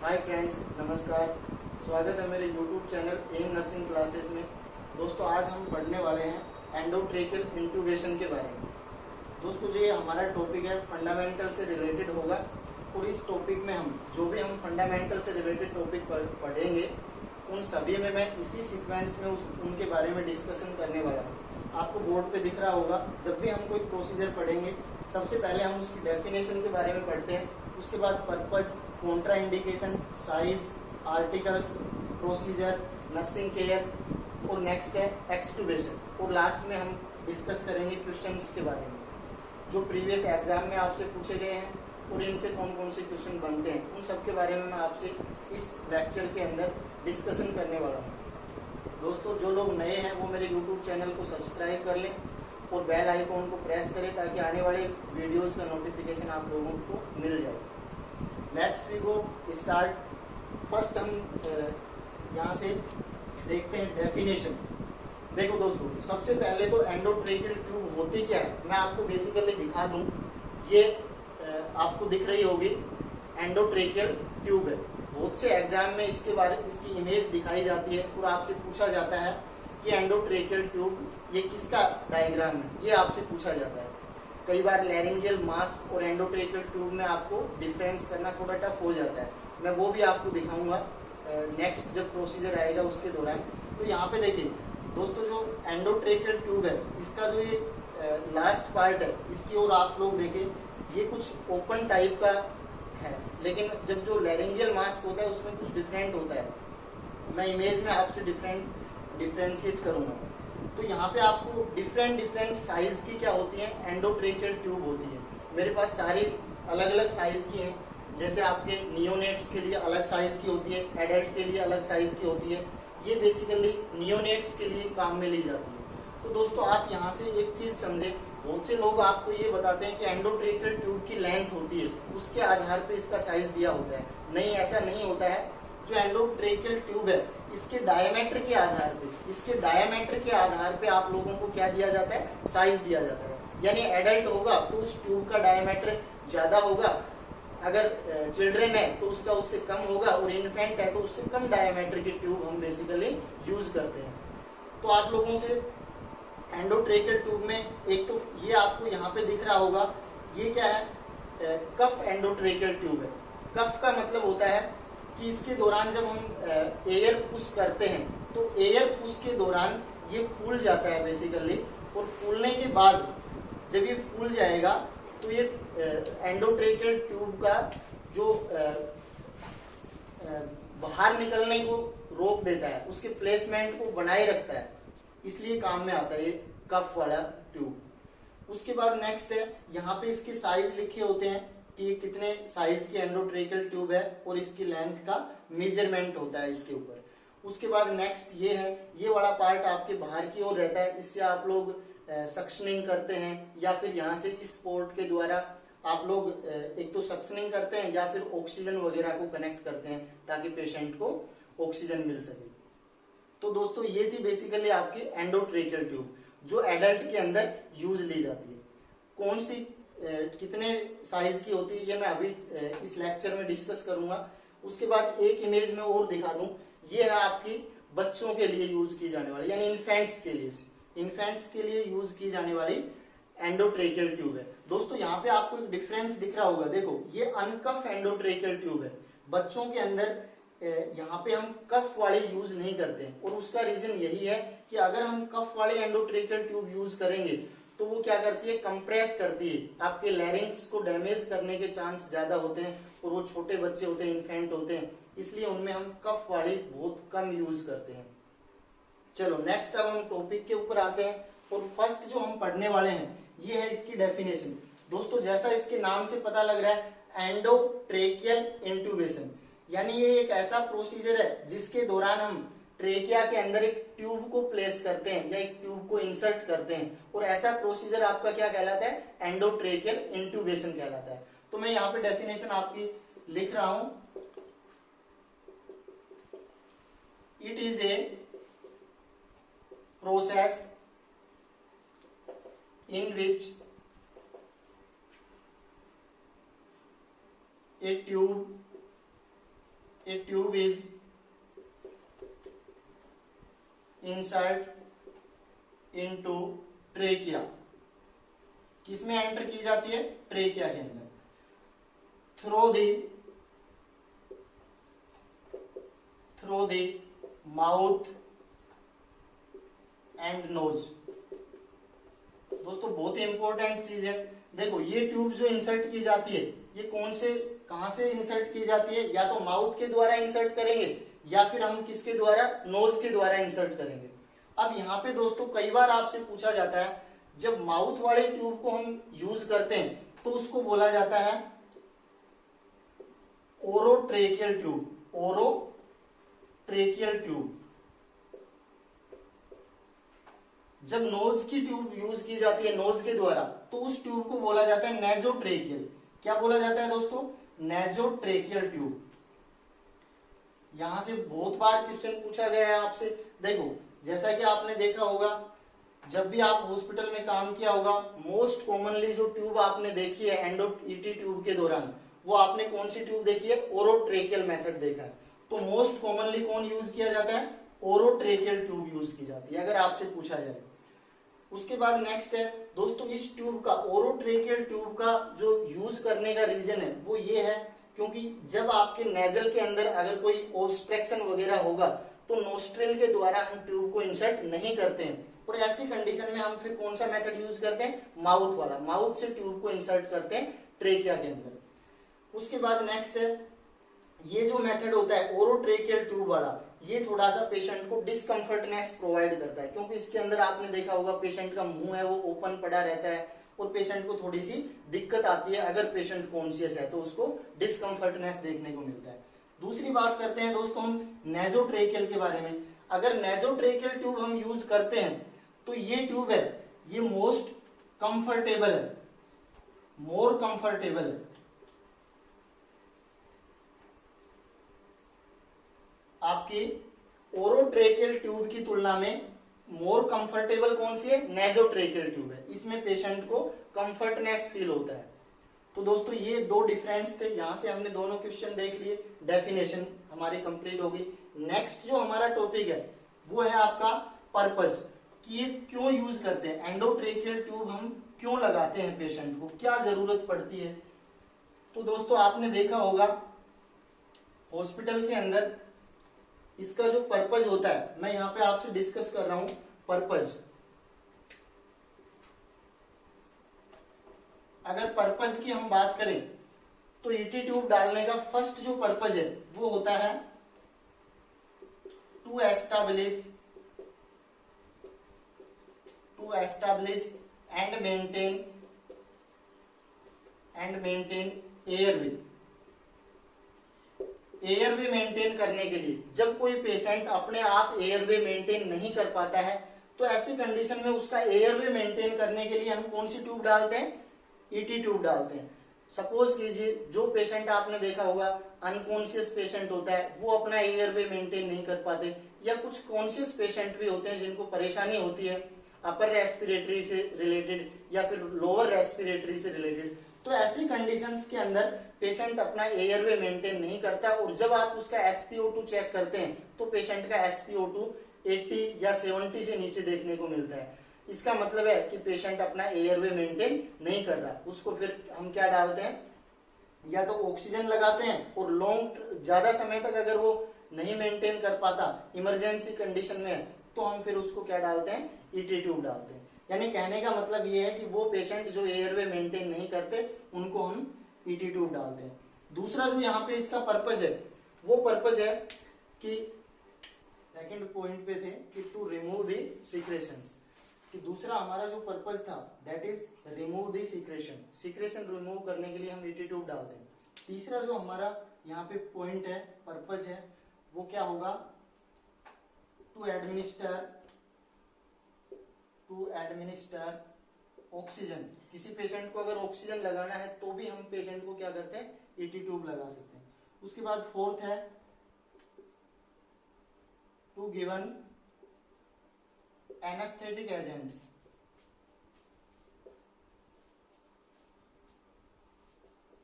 Hi friends, नमस्कार। स्वागत है मेरे YouTube channel M nursing classes में। दोस्तों, आज हम पढ़ने वाले हैं एंडोट्रेकियल इंट्यूबेशन के बारे में। दोस्तों, जो ये हमारा टॉपिक है फंडामेंटल से रिलेटेड होगा और इस टॉपिक में हम जो भी फंडामेंटल से रिलेटेड टॉपिक पढ़ेंगे उन सभी में मैं इसी सीक्वेंस में उनके बारे में डिस्कशन करने वाला हूँ। आपको बोर्ड पे दिख रहा होगा, जब भी हम कोई प्रोसीजर पढ़ेंगे सबसे पहले हम उसकी डेफिनेशन के बारे में पढ़ते हैं, उसके बाद purpose, Contra indication, size, articles, procedure, nursing care और नेक्स्ट है एक्सट्यूबेशन और लास्ट में हम डिस्कस करेंगे क्वेश्चंस के बारे में जो प्रीवियस एग्जाम में आपसे पूछे गए हैं और इनसे कौन कौन से क्वेश्चन बनते हैं, उन सब के बारे में मैं आपसे इस लेक्चर के अंदर डिस्कशन करने वाला हूँ। दोस्तों, जो लोग नए हैं वो मेरे यूट्यूब चैनल को सब्सक्राइब कर लें और बेल आइकॉन को प्रेस करें ताकि आने वाले वीडियोस का नोटिफिकेशन आप लोगों को मिल जाए। Let's we go start. First हम यहाँ से देखते हैं डेफिनेशन। देखो दोस्तों, सबसे पहले तो एंडोट्रेकियल ट्यूब होती क्या है मैं आपको बेसिकली दिखा दूं। ये आपको दिख रही होगी, एंडोट्रेकियल ट्यूब है। बहुत से एग्जाम में इसकी इमेज दिखाई जाती है और आपसे पूछा जाता है कि एंडोट्रेकियल ट्यूब ये किसका डायग्राम है, ये आपसे पूछा जाता है। कई बार लैरिंजियल मास्क और एंडोट्रेकियल ट्यूब में आपको डिफरेंस करना थोड़ा टफ हो जाता है। मैं वो भी आपको दिखाऊंगा नेक्स्ट जब प्रोसीजर आएगा उसके दौरान। तो यहाँ पे देखिए दोस्तों, जो एंडोट्रेकियल ट्यूब है इसका जो ये लास्ट पार्ट है इसकी ओर आप लोग देखें, ये कुछ ओपन टाइप का है, लेकिन जब जो लैरिंजियल मास्क होता है उसमें कुछ डिफरेंट होता है। मैं इमेज में आपसे डिफरेंशिएट करूंगा। तो यहाँ पे आपको डिफरेंट साइज की क्या होती है, एंडोट्रेकियल ट्यूब होती है। मेरे पास सारी अलग अलग साइज की हैं। जैसे आपके नियोनेट्स के लिए अलग साइज की होती है, एडल्ट के लिए अलग साइज की होती है। ये बेसिकली नियोनेट्स के लिए काम में ली जाती है। तो दोस्तों, आप यहाँ से एक चीज समझे, बहुत से लोग आपको ये बताते हैं कि एंडोट्रेकियल ट्यूब की लेंथ होती है उसके आधार पे इसका साइज दिया होता है। नहीं, ऐसा नहीं होता है। जो एंडोट्रेकियल ट्यूब है इसके डायमीटर के आधार पे आप लोगों को क्या दिया जाता है, साइज दिया जाता है। यानी एडल्ट होगा तो उस ट्यूब का डायमीटर ज्यादा होगा, अगर चिल्ड्रन है तो उसका उससे कम होगा, और इन्फेंट है तो उससे कम डायमीटर की ट्यूब हम बेसिकली यूज करते हैं। तो आप लोगों से एंडोट्रेकियल ट्यूब में एक तो ये आपको यहाँ पे दिख रहा होगा, ये क्या है, कफ एंडोट्रेकियल ट्यूब है। कफ का मतलब होता है कि इसके दौरान जब हम एयर पुश करते हैं तो एयर पुश के दौरान ये फूल जाता है बेसिकली, और फूलने के बाद जब ये फूल जाएगा तो ये एंडोट्रेकियल ट्यूब का जो बाहर निकलने को रोक देता है, उसके प्लेसमेंट को बनाए रखता है, इसलिए काम में आता है ये कफ वाला ट्यूब। उसके बाद नेक्स्ट है, यहाँ पे इसके साइज लिखे होते हैं कि ये कितने साइज की एंडोट्रेकियल ट्यूब है और इसकी लेंथ का मेजरमेंट होता है इसके ऊपर। उसके बाद नेक्स्ट ये है, ये वाला पार्ट आपके बाहर की ओर रहता है, इससे आप लोग सक्शनिंग करते हैं या फिर यहाँ से इस पोर्ट के द्वारा आप लोग एक तो सक्शनिंग करते हैं या फिर ऑक्सीजन वगैरह को कनेक्ट करते हैं ताकि पेशेंट को ऑक्सीजन मिल सके। तो दोस्तों, ये थी बेसिकली आपकी एंडोट्रेकियल ट्यूब जो एडल्ट के अंदर यूज ली जाती है। कौन सी कितने साइज की होती है ये मैं अभी इस लेक्चर में डिस्कस करूंगा। उसके बाद एक इमेज में और दिखा दूं, ये है आपकी बच्चों के लिए यूज की जाने वाली, यानी इन्फेंट्स के लिए यूज की जाने वाली एंडोट्रेकियल ट्यूब है। दोस्तों, यहाँ पे आपको एक डिफरेंस दिख रहा होगा, देखो ये अनकफ एंडोट्रेकियल ट्यूब है। बच्चों के अंदर यहाँ पे हम कफ वाले यूज नहीं करते हैं, और उसका रीजन यही है कि अगर हम कफ वाले एंडोट्रेकियल ट्यूब यूज करेंगे तो वो क्या करती है, कंप्रेस करती है, आपके लैरिंग्स को डैमेज करने के चांस ज्यादा होते हैं, और वो छोटे बच्चे होते हैं, इन्फेंट होते हैं, इसलिए उनमें हम कफ वाली बहुत कम यूज करते हैं। चलो नेक्स्ट अब हम टॉपिक के ऊपर आते हैं, और फर्स्ट जो हम पढ़ने वाले हैं ये है इसकी डेफिनेशन। दोस्तों, जैसा इसके नाम से पता लग रहा है, एंडोट्रेकियल इंट्यूबेशन, यानी ये एक ऐसा प्रोसीजर है जिसके दौरान हम ट्रेकिया के अंदर एक ट्यूब को प्लेस करते हैं या एक ट्यूब को इंसर्ट करते हैं, और ऐसा प्रोसीजर आपका क्या कहलाता है, एंडोट्रेकियल इंट्यूबेशन कहलाता है। तो मैं यहाँ पे डेफिनेशन आपकी लिख रहा हूं, it is a process in which a tube a tube is insert into trachea, किसमें एंटर की जाती है? ट्रेकिया के अंदर, through the mouth and nose. दोस्तों बहुत ही इंपॉर्टेंट चीज है। देखो ये ट्यूब जो इंसर्ट की जाती है ये कहां से इंसर्ट की जाती है? या तो माउथ के द्वारा इंसर्ट करेंगे या फिर हम किसके द्वारा? नोज के द्वारा इंसर्ट करेंगे। अब यहाँ पे दोस्तों कई बार आपसे पूछा जाता है, जब माउथ वाले ट्यूब को हम यूज करते हैं तो उसको बोला जाता है ओरोट्रेकियल ट्यूब, ओरोट्रेकियल ट्यूब। जब नोज की ट्यूब यूज की जाती है नोज के द्वारा तो उस ट्यूब को बोला जाता है नेजोट्रेकियल। क्या बोला जाता है दोस्तों? नेजोट्रेकियल ट्यूब। यहां से बहुत बार क्वेश्चन पूछा गया है आपसे। देखो जैसा कि आपने देखा होगा, जब भी आप हॉस्पिटल में काम किया होगा, मोस्ट कॉमनली जो ट्यूब आपने देखी है एंडोईटी ट्यूब के दौरान, वो आपने कौन सी ट्यूब देखी है? ओरोट्रेकियल मेथड देखा है। तो मोस्ट कॉमनली कौन यूज किया जाता है? ओरोट्रेकियल ट्यूब यूज की जाती है अगर आपसे पूछा जाए। उसके बाद नेक्स्ट है दोस्तों, इस ट्यूब का, ओरोट्रेकियल ट्यूब का जो यूज करने का रीजन है वो ये है क्योंकि जब आपके नेजल के अंदर अगर कोई ऑब्स्ट्रक्शन वगैरह होगा तो नोस्ट्रिल के द्वारा हम ट्यूब को इंसर्ट नहीं करते हैं, और ऐसी कंडीशन में हम फिर कौन सा मेथड यूज करते हैं? माउथ वाला। माउथ से ट्यूब को इंसर्ट करते हैं ट्रेकिया के अंदर। उसके बाद नेक्स्ट है, ये जो मेथड होता है ओरोट्रेकियल ट्यूब वाला, ये थोड़ा सा पेशेंट को डिस्कम्फर्टनेस प्रोवाइड करता है, क्योंकि इसके अंदर आपने देखा होगा पेशेंट का मुंह है वो ओपन पड़ा रहता है और पेशेंट को थोड़ी सी दिक्कत आती है। अगर पेशेंट कॉन्शियस है तो उसको डिस्कम्फर्टनेस देखने को मिलता है। दूसरी बात करते हैं दोस्तों हम नेजोट्रेकियल के बारे में। अगर नेजोट्रेकियल ट्यूब हम यूज करते हैं तो ये ट्यूब है ये मोस्ट कंफर्टेबल है, मोर कंफर्टेबल है। आपकी ओरोट्रेकियल ट्यूब की तुलना में मोर कंफर्टेबल कौन सी है? नेजोट्रेकियल ट्यूब है। इसमें पेशेंट को कंफर्टनेस फील होता है। तो दोस्तों ये दो डिफरेंस थे, यहां से हमने दोनों क्वेश्चन देख लिए, डेफिनेशन हमारी कंप्लीट हो गई। नेक्स्ट जो हमारा टॉपिक है वो है आपका पर्पज, कि ये क्यों यूज करते हैं, एंडोट्रेकियल ट्यूब हम क्यों लगाते हैं, पेशेंट को क्या जरूरत पड़ती है। तो दोस्तों आपने देखा होगा हॉस्पिटल के अंदर इसका जो पर्पज होता है, मैं यहाँ पे आपसे डिस्कस कर रहा हूं पर्पज। अगर पर्पज की हम बात करें तो ईटी ट्यूब डालने का फर्स्ट जो पर्पज है वो होता है to establish and maintain airway. Airway maintain करने के लिए जब कोई पेशेंट अपने आप एयरवे मेंटेन नहीं कर पाता है तो ऐसी कंडीशन में उसका एयरवे मेंटेन करने के लिए हम कौन सी ट्यूब डालते हैं? ईटी ट्यूब डालते हैं। सपोज कीजिए जो पेशेंट आपने देखा होगा अनकॉन्शियस पेशेंट होता है, वो अपना एयरवे मेंटेन नहीं कर पाते, या कुछ कॉन्शियस पेशेंट भी होते हैं जिनको परेशानी होती है अपर रेस्पिरेटरी से रिलेटेड या फिर लोअर रेस्पिरेटरी से रिलेटेड। तो ऐसी कंडीशंस के अंदर पेशेंट अपना एयरवे मेंटेन नहीं करता, और जब आप उसका SpO2 चेक करते हैं तो पेशेंट का SpO2 80 या 70 से नीचे देखने को मिलता है। इसका मतलब है कि पेशेंट अपना एयरवे मेंटेन नहीं कर रहा। उसको फिर हम क्या डालते हैं? या तो ऑक्सीजन लगाते हैं, और लॉन्ग ज्यादा समय तक अगर वो नहीं मेंटेन कर पाता, इमरजेंसी कंडीशन में, तो हम फिर उसको क्या डालते हैं? ईटी ट्यूब डालते हैं। यानी कहने का मतलब ये है कि वो पेशेंट जो एयरवे मेंटेन नहीं करते उनको हम ईटी ट्यूब डालते हैं। दूसरा जो यहाँ पे इसका पर्पज है वो पर्पज है कि सेकंड पॉइंट पे थे कि टू रिमूव द सीक्रेशंस, कि दूसरा हमारा जो पर्पज था that is remove the secretion. Secretion remove करने के लिए हम ईटी ट्यूब डालते हैं। तीसरा जो हमारा यहाँ पे पॉइंट है, पर्पज है, वो क्या होगा? To administer oxygen. किसी पेशेंट को अगर ऑक्सीजन लगाना है तो भी हम पेशेंट को क्या करते हैं? ईटी ट्यूब लगा सकते हैं। उसके बाद फोर्थ है to given anaesthetic agents.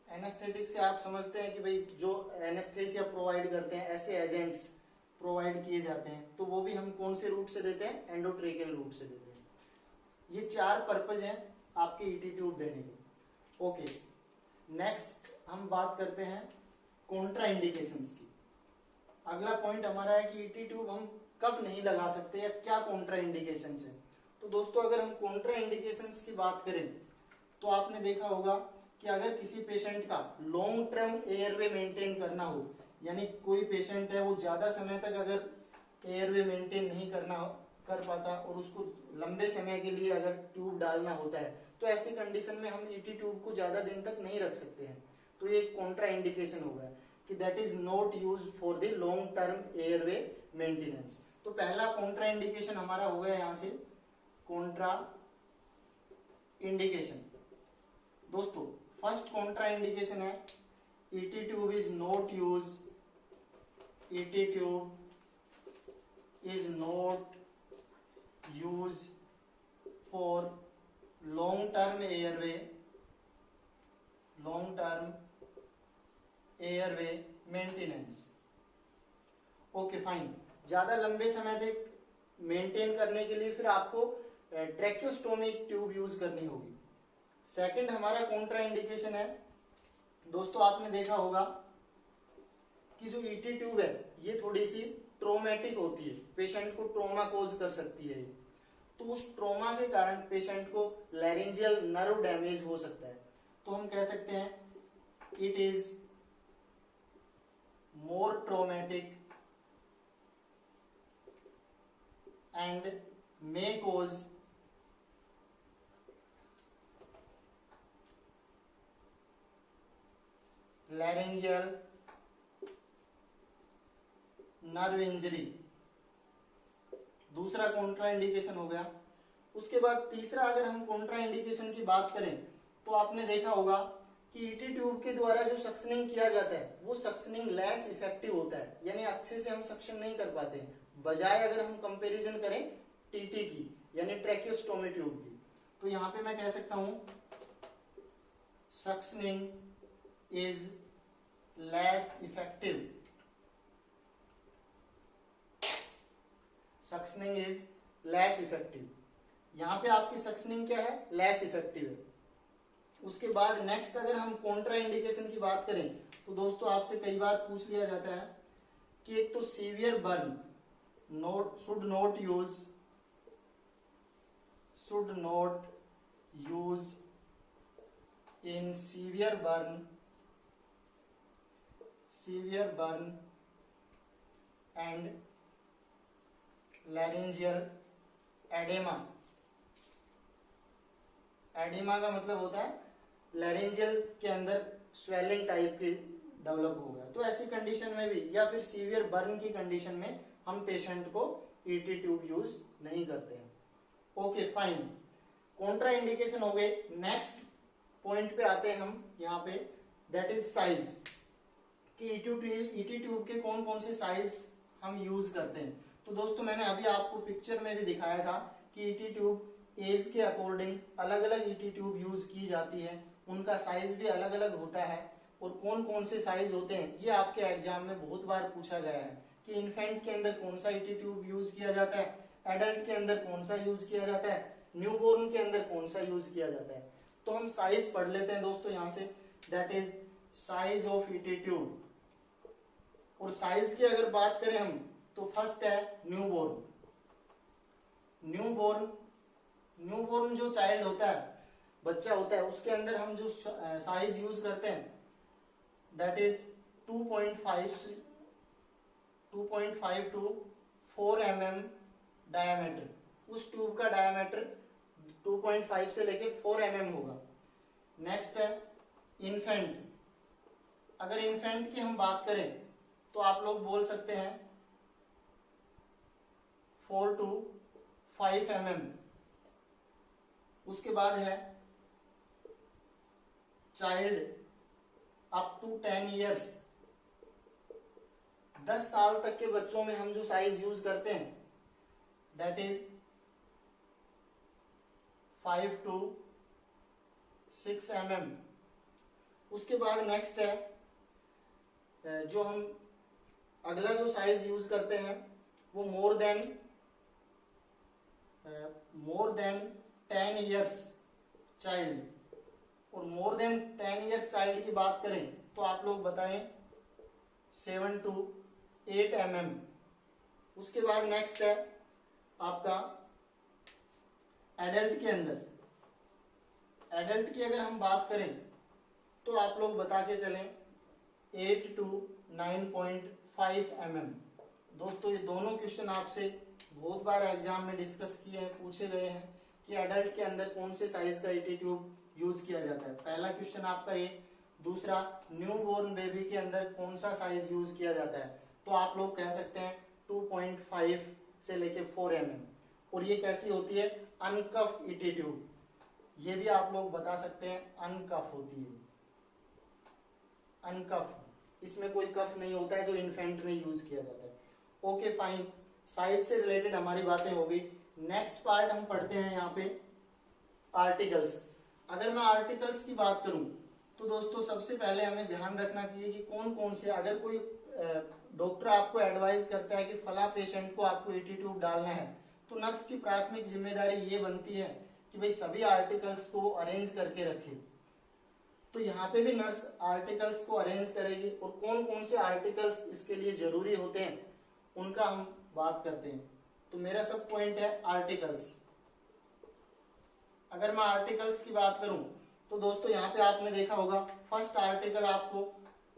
Anaesthetic से आप समझते हैं कि भाई जो एनेस्थेसिया प्रोवाइड करते हैं, ऐसे एजेंट्स प्रोवाइड किए जाते हैं, तो वो भी हम कौन से रूट से देते हैं? एंडोट्रेकियल रूट से देते हैं। ये 4 पर्पज हैं आपके ईटी ट्यूब देने के। ओके, नेक्स्ट हम बात करते हैं कॉन्ट्रा इंडिकेशंस की। अगला पॉइंट हमारा है कि ईटी ट्यूब हम कब नहीं लगा सकते या क्या कॉन्ट्रा इंडिकेशंस है। तो दोस्तों अगर हम कॉन्ट्रा इंडिकेशंस की बात करें तो आपने देखा होगा कि अगर किसी पेशेंट का लॉन्ग टर्म एयरवे मेंटेन करना हो, यानी कोई पेशेंट है वो ज्यादा समय तक अगर एयरवे मेंटेन नहीं कर पाता और उसको लंबे समय के लिए अगर ट्यूब डालना होता है, तो ऐसी कंडीशन में हम ईटी ट्यूब को ज्यादा दिन तक नहीं रख सकते हैं। तो ये कॉन्ट्रा इंडिकेशन होगा कि that is not use for the long term airway maintenance. तो पहला कॉन्ट्रा इंडिकेशन हमारा हो गया यहां से कॉन्ट्रा इंडिकेशन। दोस्तों फर्स्ट कॉन्ट्रा इंडिकेशन है ET tube is not use, ET tube is not use for long term airway maintenance. Okay fine, ज्यादा लंबे समय तक मेंटेन करने के लिए फिर आपको ट्रैकियोस्टोमी ट्यूब यूज करनी होगी। सेकंड हमारा कॉन्ट्रा इंडिकेशन है, दोस्तों आपने देखा होगा कि जो ईटी ट्यूब है ये थोड़ी सी ट्रोमेटिक होती है, पेशेंट को ट्रोमा कोज कर सकती है। तो उस ट्रोमा के कारण पेशेंट को लैरिंजियल नर्व डैमेज हो सकता है। तो हम कह सकते हैं it is more traumatic and may cause laryngeal nerve injury. दूसरा कॉन्ट्रा इंडिकेशन हो गया। उसके बाद तीसरा अगर हम कॉन्ट्रा इंडिकेशन की बात करें तो आपने देखा होगा कि ईटी ट्यूब के द्वारा जो सक्शनिंग किया जाता है वो सक्शनिंग लेस इफेक्टिव होता है, यानी अच्छे से हम सक्शन नहीं कर पाते हैं, बजाय अगर हम कंपैरिजन करें टीटी की यानी ट्रैकियोस्टोमी ट्यूब की। तो यहां पे मैं कह सकता हूं suctioning is less effective, suctioning is less effective. यहां पे आपकी सक्शनिंग क्या है? लेस इफेक्टिव है। उसके बाद नेक्स्ट अगर हम कॉन्ट्रा इंडिकेशन की बात करें तो दोस्तों आपसे कई बार पूछ लिया जाता है कि एक तो severe burn should not use in severe burn and laryngeal oedema. Oedema का मतलब होता है लैरिंजियल के अंदर स्वेलिंग टाइप की डेवलप हो गया। तो ऐसी कंडीशन में भी या फिर सीवियर बर्न की कंडीशन में हम पेशेंट को ईटी ट्यूब यूज नहीं करते हैं। ओके फाइन, कॉन्ट्रा इंडिकेशन हो गए। नेक्स्ट पॉइंट पे आते हैं हम यहाँ पे, दैट इज साइज, कि ईटी ट्यूब के कौन कौन से साइज हम यूज करते हैं। तो दोस्तों मैंने अभी आपको पिक्चर में भी दिखाया था कि ईटी ट्यूब एज के अकॉर्डिंग अलग अलग ईटी ट्यूब यूज की जाती है, उनका साइज भी अलग अलग होता है। और कौन कौन से साइज होते हैं ये आपके एग्जाम में बहुत बार पूछा गया है कि इन्फेंट के अंदर कौन सा ईटी ट्यूब यूज किया जाता है, एडल्ट के अंदर कौन सा यूज किया जाता है, न्यूबॉर्न के अंदर कौन सा यूज किया जाता है। तो हम साइज पढ़ लेते हैं दोस्तों यहां से, that is size of ET tube. और साइज की अगर बात करें हम तो फर्स्ट है न्यूबॉर्न। न्यूबॉर्न जो चाइल्ड होता है, बच्चा होता है, उसके अंदर हम जो साइज यूज करते हैं that is 2.5 to 4 mm diameter. उस ट्यूब का डायमीटर 2.5 से लेके 4 mm होगा। नेक्स्ट है इन्फेंट। अगर इन्फेंट की हम बात करें तो आप लोग बोल सकते हैं 4 to 5 mm। उसके बाद है चाइल्ड अप टू 10 years। 10 साल तक के बच्चों में हम जो साइज यूज करते हैं दैट इज 5 to 6 mm। उसके बाद नेक्स्ट है जो हम अगला जो साइज यूज करते हैं वो मोर देन 10 इयर्स चाइल्ड, और मोर देन 10 इयर्स चाइल्ड की बात करें तो आप लोग बताएं 7 to 8 mm। उसके बाद नेक्स्ट है आपका एडल्ट के अंदर, एडल्ट की अगर हम बात करें तो आप लोग बता के चलें 8 to 9.5 mm। दोस्तों ये दोनों क्वेश्चन आपसे बहुत बार एग्जाम में डिस्कस किए हैं, पूछे गए हैं कि एडल्ट के अंदर कौन से साइज का ईटी ट्यूब यूज किया जाता है। पहला क्वेश्चन आपका ये। दूसरा, न्यू बोर्न बेबी के अंदर कौन सा साइज यूज किया जाता है, तो आप लोग कह सकते हैं 2.5 से लेके 4 mm। और ये कैसी होती है, अनकफ ईटी ट्यूब, ये भी आप लोग बता सकते हैं अनकफ होती है, अनकफ, इसमें कोई कफ नहीं होता है जो इन्फेंट में यूज किया जाता है। ओके फाइन, साइज से रिलेटेड हमारी बातें हो गई। नेक्स्ट पार्ट हम पढ़ते हैं यहाँ पे आर्टिकल्स। अगर मैं आर्टिकल्स की बात करूं तो दोस्तों सबसे पहले हमें ध्यान रखना चाहिए कि कौन कौन से, अगर कोई डॉक्टर आपको एडवाइस करता है कि फला पेशेंट को आपको ईटी ट्यूब डालना है, तो नर्स की प्राथमिक जिम्मेदारी ये बनती है कि भाई सभी आर्टिकल्स को अरेंज करके रखे। तो यहाँ पे भी नर्स आर्टिकल्स को अरेंज करेगी, और कौन कौन से आर्टिकल्स इसके लिए जरूरी होते हैं उनका हम बात करते हैं। तो मेरा सब पॉइंट है आर्टिकल्स। अगर मैं आर्टिकल्स की बात करूं तो दोस्तों यहाँ पे आपने देखा होगा फर्स्ट आर्टिकल आपको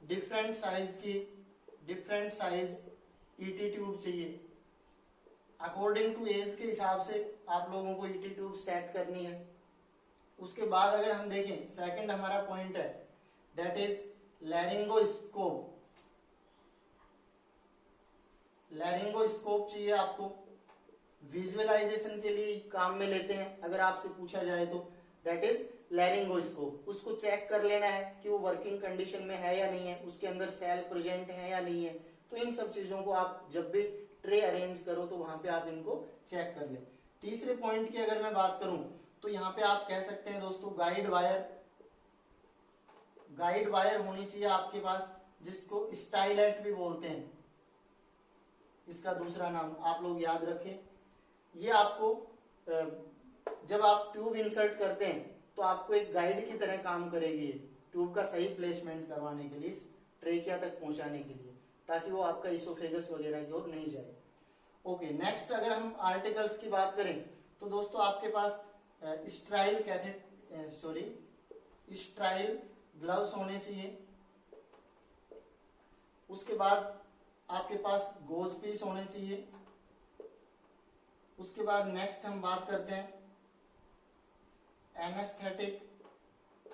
डिफरेंट साइज ईटी ट्यूब चाहिए। अकॉर्डिंग टू एज के हिसाब से आप लोगों को ईटी ट्यूब सेट करनी है। उसके बाद अगर हम देखें सेकंड हमारा पॉइंट है दैट इज लैरिंगोस्कोप। लैरिंगोस्कोप चाहिए आपको, विजुअलाइजेशन के लिए काम में लेते हैं अगर आपसे पूछा जाए तो, दैट इज लैरिंगोस्कोप। उसको चेक कर लेना है कि वो वर्किंग कंडीशन में है या नहीं है, उसके अंदर सेल प्रेजेंट है या नहीं है। तो इन सब चीजों को आप जब भी ट्रे अरेंज करो तो वहां पे आप इनको चेक कर ले। तीसरे पॉइंट की अगर मैं बात करूं तो यहाँ पे आप कह सकते हैं दोस्तों गाइड वायर होनी चाहिए आपके पास, जिसको स्टाइलेट भी बोलते हैं, इसका दूसरा नाम आप लोग याद रखें। ये आपको जब आप ट्यूब इंसर्ट करते हैं तो आपको एक गाइड की तरह काम करेगी ट्यूब का सही प्लेसमेंट करवाने के लिए, इस ट्रेकिया तक पहुंचाने के लिए, ताकि वो आपका इसोफेगस वगैरह की ओर नहीं जाए। ओके, नेक्स्ट अगर हम आर्टिकल्स की बात करें तो दोस्तों आपके पास स्ट्राइल ग्लव्स होने चाहिए। उसके बाद आपके पास गोज पीस होने चाहिए। उसके बाद नेक्स्ट हम बात करते हैं एनेस्थेटिक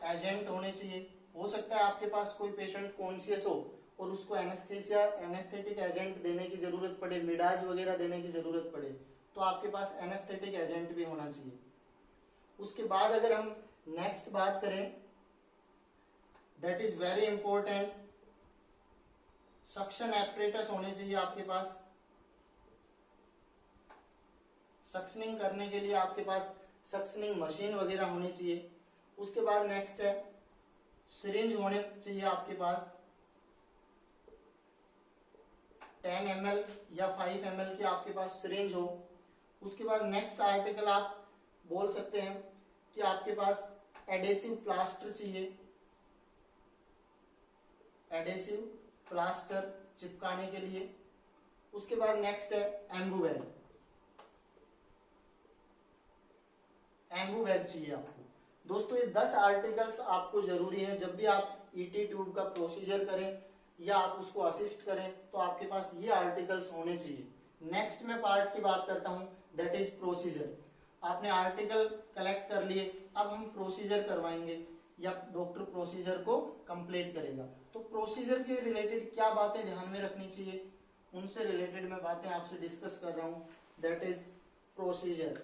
एजेंट होने चाहिए। हो सकता है आपके पास कोई पेशेंट कॉन्शियस हो और उसको एनेस्थेटिक एजेंट देने की जरूरत पड़े, मिडाज वगैरह देने की जरूरत पड़े, तो आपके पास एनेस्थेटिक एजेंट भी होना चाहिए। उसके बाद अगर हम नेक्स्ट बात करें that is very important, suction apparatus होने चाहिए आपके पास। सक्शनिंग करने के लिए आपके पास सक्शनिंग मशीन वगैरह होनी चाहिए। उसके बाद नेक्स्ट है सिरिंज होने चाहिए आपके पास, 10 ml या 5 ml के आपके पास सिरिंज हो। उसके बाद नेक्स्ट आर्टिकल आप बोल सकते हैं कि आपके पास एडेसिव प्लास्टर चाहिए, एडेसिव प्लास्टर चिपकाने के लिए। उसके बाद नेक्स्ट है एम्बू बैग चाहिए आपको। दोस्तों ये 10 आर्टिकल्स आपको जरूरी है जब भी आप ईटी ट्यूब का प्रोसीजर करें या आप उसको असिस्ट करें, तो आपके पास ये आर्टिकल्स होने चाहिए। नेक्स्ट मैं पार्ट की बात करता हूं दैट इज प्रोसीजर। आपने आर्टिकल कलेक्ट कर लिए, अब हम प्रोसीजर करवाएंगे या डॉक्टर प्रोसीजर को कंप्लीट करेगा। तो प्रोसीजर के रिलेटेड क्या बातें ध्यान में रखनी चाहिए, उनसे रिलेटेड मैं बातें आपसे डिस्कस कर रहा हूं, दैट इज प्रोसीजर।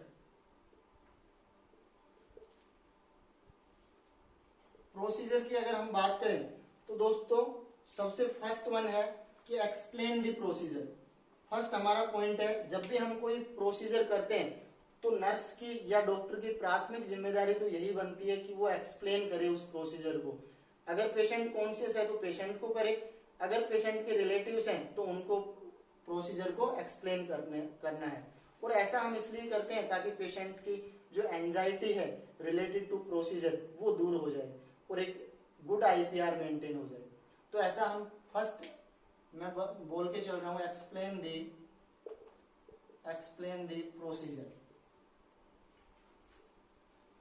प्रोसीजर की अगर हम बात करें तो दोस्तों सबसे फर्स्ट वन है कि एक्सप्लेन द प्रोसीजर। फर्स्ट हमारा पॉइंट है जब भी हम कोई प्रोसीजर करते हैं तो नर्स की या डॉक्टर की प्राथमिक जिम्मेदारी तो यही बनती है कि वो एक्सप्लेन करे उस प्रोसीजर को। अगर पेशेंट कॉन्शियस है तो पेशेंट को करे, अगर पेशेंट के रिलेटिव्स हैं तो उनको प्रोसीजर को एक्सप्लेन करना है। और ऐसा हम इसलिए करते हैं ताकि पेशेंट की जो एंजाइटी है रिलेटेड टू प्रोसीजर वो दूर हो जाए और एक गुड आईपीआर मेंटेन हो जाए। तो ऐसा हम फर्स्ट मैं बोल के चल रहा हूं, एक्सप्लेन दी प्रोसीजर।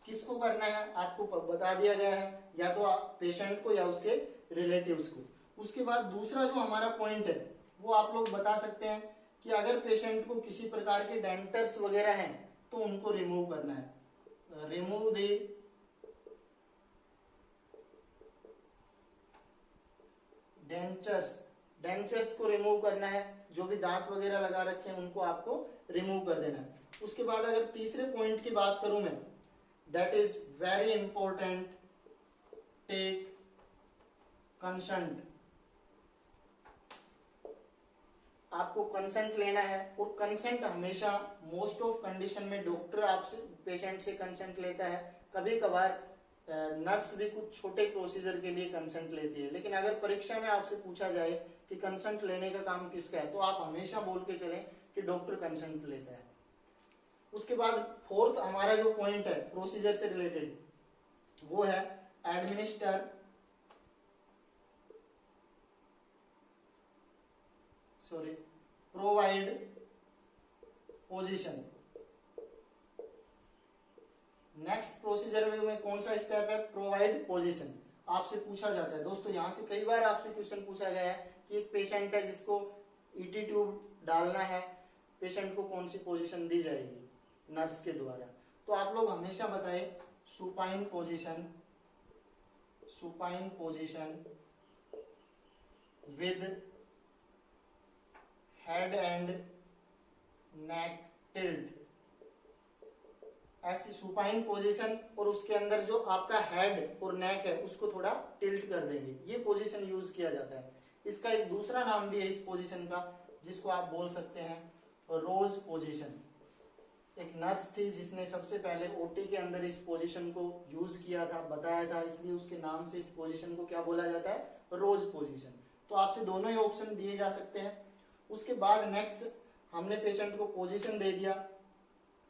किसको करना है आपको बता दिया गया है, या तो पेशेंट को या उसके रिलेटिव्स को। उसके बाद दूसरा जो हमारा पॉइंट है वो आप लोग बता सकते हैं कि अगर पेशेंट को किसी प्रकार के डेंटर्स वगैरह हैं तो उनको रिमूव करना है। रिमूव द डेंचर्स को रिमूव करना है, जो भी दांत वगैरह लगा रखे हैं उनको आपको रिमूव कर देना है। उसके बाद अगर तीसरे पॉइंट की बात करूं मैं, that is very important, take consent. आपको कंसेंट लेना है, और कंसेंट हमेशा मोस्ट ऑफ कंडीशन में डॉक्टर आपसे पेशेंट से कंसेंट लेता है। कभी कभार नर्स भी कुछ छोटे प्रोसीजर के लिए कंसेंट लेती है, लेकिन अगर परीक्षा में आपसे पूछा जाए कि कंसेंट लेने का काम किसका है तो आप हमेशा बोल के चलें कि डॉक्टर कंसेंट लेता है। उसके बाद फोर्थ हमारा जो पॉइंट है प्रोसीजर से रिलेटेड वो है प्रोवाइड पोजीशन। नेक्स्ट प्रोसीजर में कौन सा स्टेप है, प्रोवाइड पोजीशन। आपसे पूछा जाता है दोस्तों, यहां से कई बार आपसे क्वेश्चन पूछा गया है कि एक पेशेंट है जिसको ईटी ट्यूब डालना है, पेशेंट को कौन सी पोजीशन दी जाएगी नर्स के द्वारा। तो आप लोग हमेशा बताएं supine position with head and neck tilt. ऐसी सुपाइन पोजीशन, और उसके अंदर जो आपका हेड और नेक है उसको थोड़ा टिल्ट कर देंगे, ये पोजीशन यूज किया जाता है। इसका एक दूसरा नाम भी है इस पोजीशन का, जिसको आप बोल सकते हैं रोज पोजीशन। एक नर्स थी जिसने सबसे पहले ओटी के अंदर इस पोजीशन को यूज किया था, बताया था, इसलिए उसके नाम से इस पोजीशन को क्या बोला जाता है, रोज पोजीशन। तो आपसे दोनों ही ऑप्शन दिए जा सकते हैं। उसके बाद नेक्स्ट हमने पेशेंट को पोजीशन दे दिया,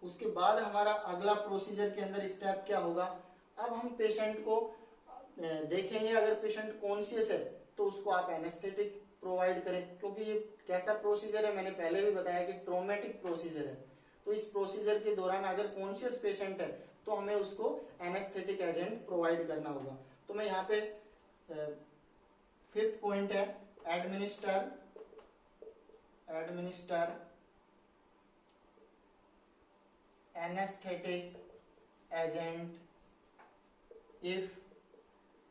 उसके बाद हमारा अगला प्रोसीजर के अंदर स्टेप क्या होगा, अब हम पेशेंट को देखेंगे। अगर पेशेंट कॉन्शियस है तो उसको आप एनेस्थेटिक प्रोवाइड करें, क्योंकि ये कैसा प्रोसीजर है मैंने पहले भी बताया कि ट्रोमेटिक प्रोसीजर है। तो इस प्रोसीजर के दौरान अगर कॉन्शियस पेशेंट है तो हमें उसको एनेस्थेटिक एजेंट प्रोवाइड करना होगा। तो मैं यहाँ पे फिफ्थ पॉइंट है administer anesthetic agent if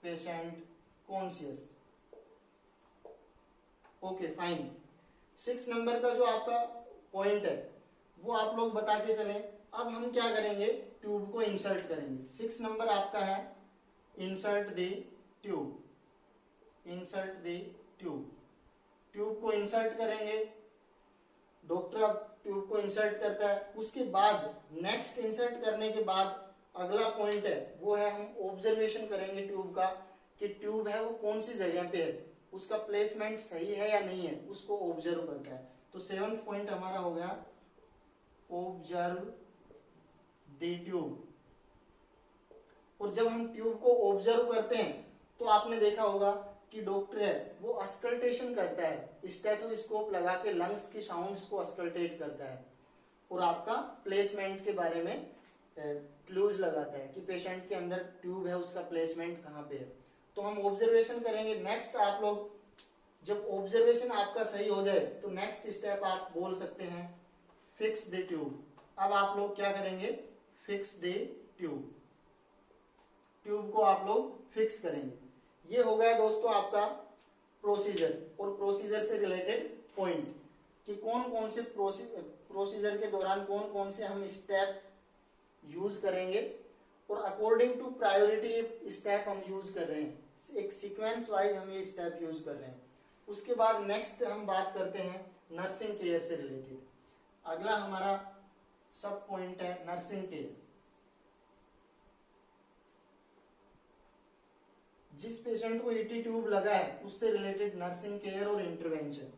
patient conscious। Okay fine. 6 number का जो आपका पॉइंट है वो आप लोग बता के चलें। अब हम क्या करेंगे, ट्यूब को इंसर्ट करेंगे। 6 नंबर आपका है इंसर्ट द ट्यूब। ट्यूब को इंसर्ट करेंगे, डॉक्टर अब ट्यूब को इंसर्ट करता है। उसके बाद नेक्स्ट इंसर्ट करने के बाद अगला पॉइंट है वो है हम ऑब्जर्वेशन करेंगे ट्यूब का, कि ट्यूब है वो कौन सी जगह पे है, उसका प्लेसमेंट सही है या नहीं है, उसको ऑब्जर्व करता है। तो 7th पॉइंट हमारा हो गया ऑब्जर्व द ट्यूब। और जब हम ट्यूब को ऑब्जर्व करते हैं तो आपने देखा होगा कि डॉक्टर है वो अस्कल्टेशन करता है, स्टेथोस्कोप लगा के लंग्स की साउंड्स को अस्कल्टेट करता है और आपका प्लेसमेंट के बारे में क्लूज लगाता है कि पेशेंट के अंदर ट्यूब है उसका प्लेसमेंट कहाँ पे है। तो हम ऑब्जर्वेशन करेंगे। नेक्स्ट आप लोग जब ऑब्जर्वेशन आपका सही हो जाए तो नेक्स्ट स्टेप आप बोल सकते हैं फिक्स द ट्यूब। अब आप लोग क्या करेंगे, फिक्स द ट्यूब। ट्यूब को आप लोग फिक्स करेंगे। ये हो गया दोस्तों आपका प्रोसीजर और प्रोसीजर से रिलेटेड पॉइंट, कि कौन कौन से प्रोसीजर के दौरान कौन कौन से हम स्टेप यूज करेंगे और अकॉर्डिंग टू प्रायोरिटी स्टेप हम यूज कर रहे हैं, एक सीक्वेंस वाइज हम ये स्टेप यूज कर रहे हैं। उसके बाद नेक्स्ट हम बात करते हैं नर्सिंग केयर से रिलेटेड। अगला हमारा सब पॉइंट है नर्सिंग केयर। जिस पेशेंट को ईटी ट्यूब लगा है उससे रिलेटेड नर्सिंग केयर और इंटरवेंशन।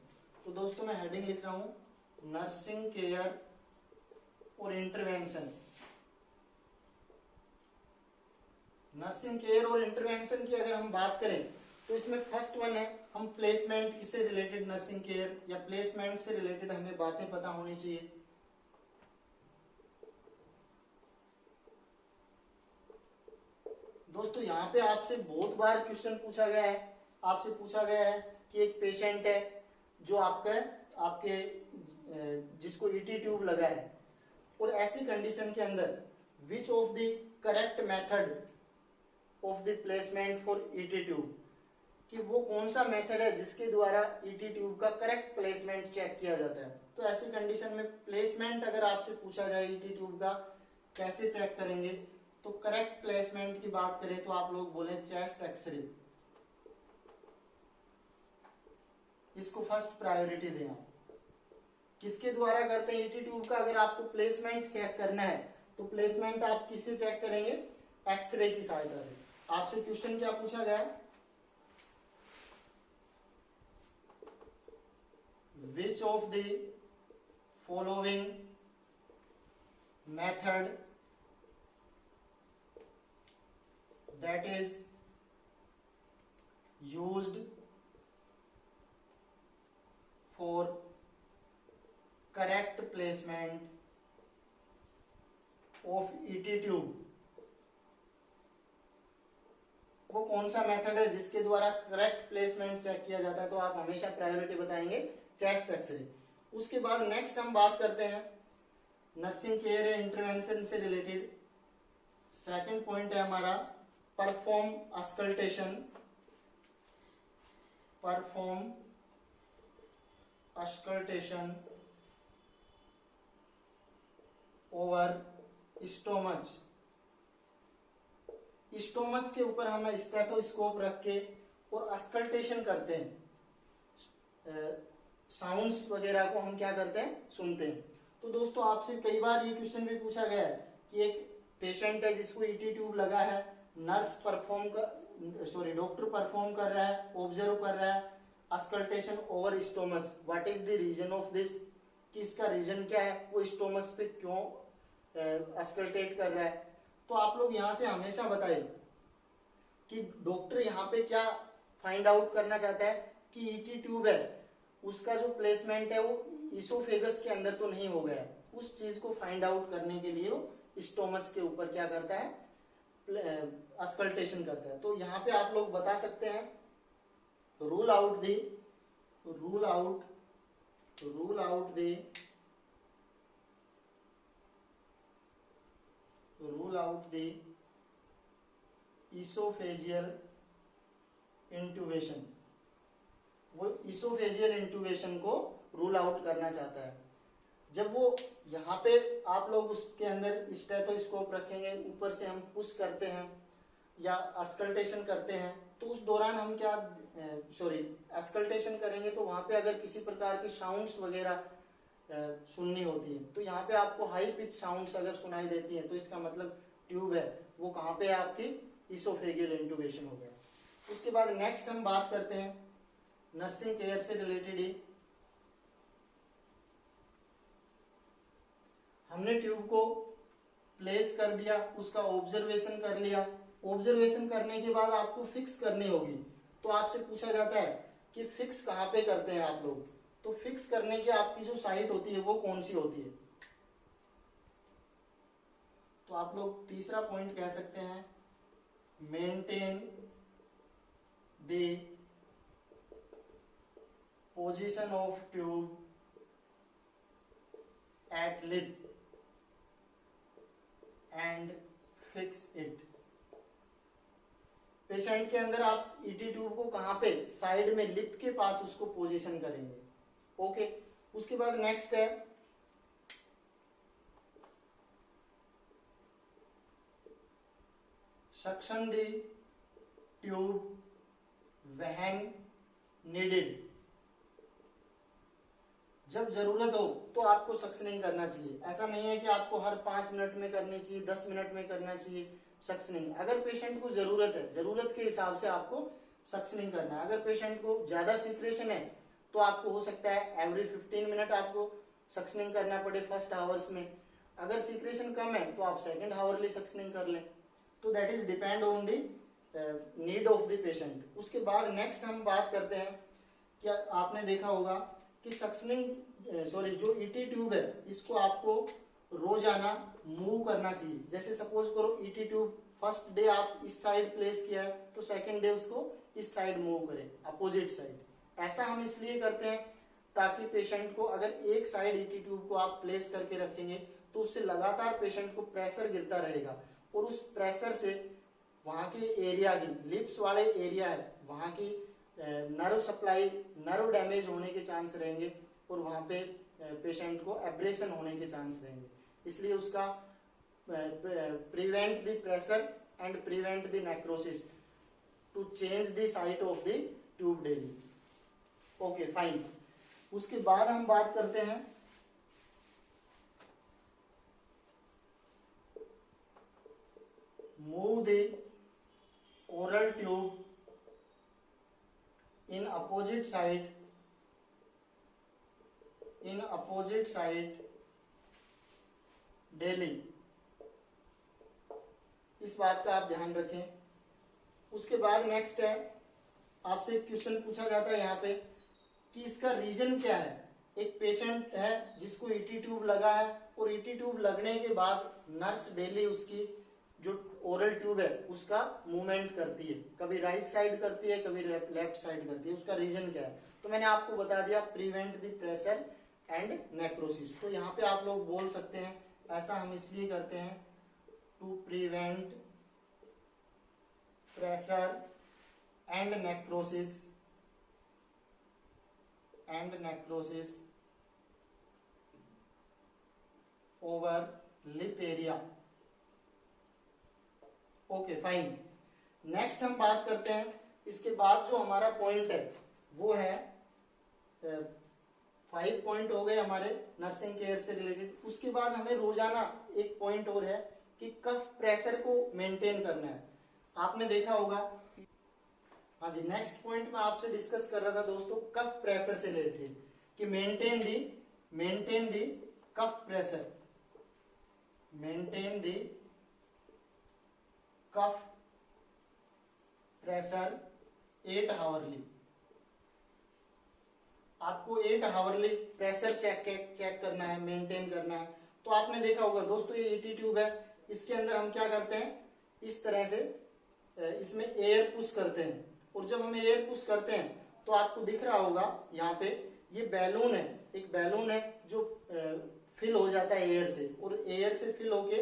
तो दोस्तों मैं हेडिंग लिख रहा हूं नर्सिंग केयर और इंटरवेंशन। नर्सिंग केयर और इंटरवेंशन की अगर हम बात करें तो इसमें फर्स्ट वन है हम प्लेसमेंट, किससे रिलेटेड नर्सिंग केयर या प्लेसमेंट से रिलेटेड हमें बातें पता होनी चाहिए। दोस्तों यहाँ पे आपसे बहुत बार क्वेश्चन पूछा गया है, आपसे पूछा गया है कि एक पेशेंट है जो आपके जिसको ईटी ट्यूब लगा है और ऐसी कंडीशन के अंदर which of the correct method of the placement for ET tube, कि वो कौन सा मेथड है जिसके द्वारा ईटी ट्यूब का करेक्ट प्लेसमेंट चेक किया जाता है। तो ऐसी कंडीशन में प्लेसमेंट अगर आपसे पूछा जाए ईटी ट्यूब का कैसे चेक करेंगे, तो करेक्ट प्लेसमेंट की बात करें तो आप लोग बोले चेस्ट एक्सरे, इसको फर्स्ट प्रायोरिटी देना। किसके द्वारा करते हैं ईटी ट्यूब का अगर आपको प्लेसमेंट चेक करना है तो प्लेसमेंट आप किससे चेक करेंगे, एक्सरे की सहायता से। आपसे क्वेश्चन क्या पूछा गया, which of the following method that is used for correct placement of ET tube, वो कौन सा मेथड है जिसके द्वारा करेक्ट प्लेसमेंट चेक किया जाता है। तो आप हमेशा प्रायोरिटी बताएंगे चेस्ट एक्सरे। उसके बाद नेक्स्ट हम बात करते हैं नर्सिंग केयर या इंटरवेंशन से रिलेटेड। सेकंड पॉइंट है हमारा perform auscultation, perform auscultation over stomach. Stomach के ऊपर हम स्टेथोस्कोप रख के और अस्कल्टेशन करते हैं, साउंड्स वगैरह को हम क्या करते हैं, सुनते हैं। तो दोस्तों आपसे कई बार ये क्वेश्चन भी पूछा गया है कि एक पेशेंट है जिसको ईटी ट्यूब लगा है, डॉक्टर परफॉर्म कर रहा है, ऑब्जर्व कर रहा है auscultation over stomach. What is the reason of this, कि इसका रीजन क्या है, वो स्टोमच पे क्यों अस्कल्टेट कर रहा है। तो आप लोग यहां से हमेशा बताइए कि डॉक्टर यहाँ पे क्या फाइंड आउट करना चाहता है कि ईटी ट्यूब है उसका जो प्लेसमेंट है वो इसोफेगस के अंदर तो नहीं हो गया। उस चीज को फाइंड आउट करने के लिए वो स्टोमच के ऊपर क्या करता है, अस्कल्टेशन करता है। तो यहाँ पे आप लोग बता सकते हैं rule out the oesophageal intubation. वो इसोफेजियल इंट्यूबेशन को रूल आउट करना चाहता है। जब वो यहाँ पे आप लोग उसके अंदर स्टेथोस्कोप रखेंगे, ऊपर से हम पुश करते हैं या अस्कल्टेशन करते हैं, तो उस दौरान हम क्या अस्कल्टेशन करेंगे तो वहां पे अगर किसी प्रकार की साउंड्स वगैरह सुननी होती है तो यहाँ पे आपको हाई पिच साउंड्स अगर सुनाई देती है तो इसका मतलब ट्यूब है वो कहाँ पे आपकी इसोफेजियल इंट्यूबेशन हो गया। उसके बाद नेक्स्ट हम बात करते हैं नर्सिंग केयर से रिलेटेड ही। हमने ट्यूब को प्लेस कर दिया, उसका ऑब्जर्वेशन कर लिया। ऑब्जर्वेशन करने के बाद आपको फिक्स करनी होगी। तो आपसे पूछा जाता है कि फिक्स कहाँ पे करते हैं आप लोग, तो फिक्स करने की आपकी जो साइट होती है वो कौन सी होती है। तो आप लोग तीसरा पॉइंट कह सकते हैं maintain the position of tube at lip and fix it. Patient के अंदर आप ईटी ट्यूब को कहां पे, साइड में लिप के पास उसको पोजीशन करेंगे। ओके, उसके बाद नेक्स्ट है suction the tube when needed. जब जरूरत हो तो आपको सक्शनिंग करना चाहिए। ऐसा नहीं है कि आपको हर 5 मिनट में करनी चाहिए, 10 मिनट में करना चाहिए। सक्शनिंग। अगर पेशेंट को जरूरत है, जरूरत के हिसाब से आपको सक्शनिंग करना है। अगर पेशेंट को ज्यादा सिक्रेशन है तो आपको हो सकता है एवरी 15 मिनट आपको सक्शनिंग करना पड़े फर्स्ट आवर्स में। अगर सिक्रेशन कम है तो आप सेकंड हावरली सक्शनिंग कर लें। तो that is depend on the need of the patient. उसके बाद नेक्स्ट हम बात करते हैं, क्या आपने देखा होगा कि सक्शनिंग सॉरी जो ईटी ट्यूब है इसको आपको रोजाना मूव करना चाहिए। जैसे सपोज करो ईटी ट्यूब फर्स्ट डे आप इस साइड प्लेस किया है तो सेकंड डे उसको इस साइड मूव करें, अपोजिट साइड। ऐसा हम इसलिए करते हैं ताकि पेशेंट को, अगर एक साइड ईटी ट्यूब को आप प्लेस करके रखेंगे तो उससे लगातार पेशेंट को प्रेशर गिरता रहेगा और उस प्रेशर से वहां के एरिया की, लिप्स वाले एरिया है वहां की नर्व सप्लाई, नर्व डैमेज होने के चांस रहेंगे और वहां पे पेशेंट को एब्रेशन होने के चांस रहेंगे। इसलिए उसका prevent the pressure and prevent the necrosis to change the site of the tube daily. Okay fine. उसके बाद हम बात करते हैं move the oral tube in opposite side daily। इस बात का आप ध्यान रखें। उसके बाद नेक्स्ट है, आपसे एक क्वेश्चन पूछा जाता है यहाँ पे कि इसका रीजन क्या है। एक पेशेंट है जिसको ईटी ट्यूब लगा है और ईटी ट्यूब लगने के बाद नर्स डेली उसकी जो ओरल ट्यूब है उसका मूवमेंट करती है, कभी राइट साइड करती है कभी लेफ्ट साइड करती है। उसका रीजन क्या है? तो मैंने आपको बता दिया, prevent the pressure and necrosis. तो यहाँ पे आप लोग बोल सकते हैं ऐसा हम इसलिए करते हैं to prevent pressure and necrosis over lip area. Okay fine. Next हम बात करते हैं, इसके बाद जो हमारा पॉइंट है वो है 5 पॉइंट हो गए हमारे नर्सिंग केयर से रिलेटेड। उसके बाद हमें रोजाना एक पॉइंट और है कि कफ प्रेशर को मेंटेन करना है। आपने देखा होगा, हाँ जी, नेक्स्ट पॉइंट में आपसे डिस्कस कर रहा था दोस्तों कफ प्रेशर से रिलेटेड कि maintain the cuff pressure, maintain the cuff pressure 8 hourly. आपको 8 हावरली प्रेशर चेक करना है, मेंटेन करना है। तो आपने देखा होगा दोस्तों ये ईटी ट्यूब है, इसके अंदर हम क्या करते हैं, इस तरह से इसमें एयर पुश करते हैं और जब हम एयर पुश करते हैं तो आपको दिख रहा होगा यहाँ पे ये बैलून है, एक बैलून है जो फिल हो जाता है एयर से और एयर से फिल होके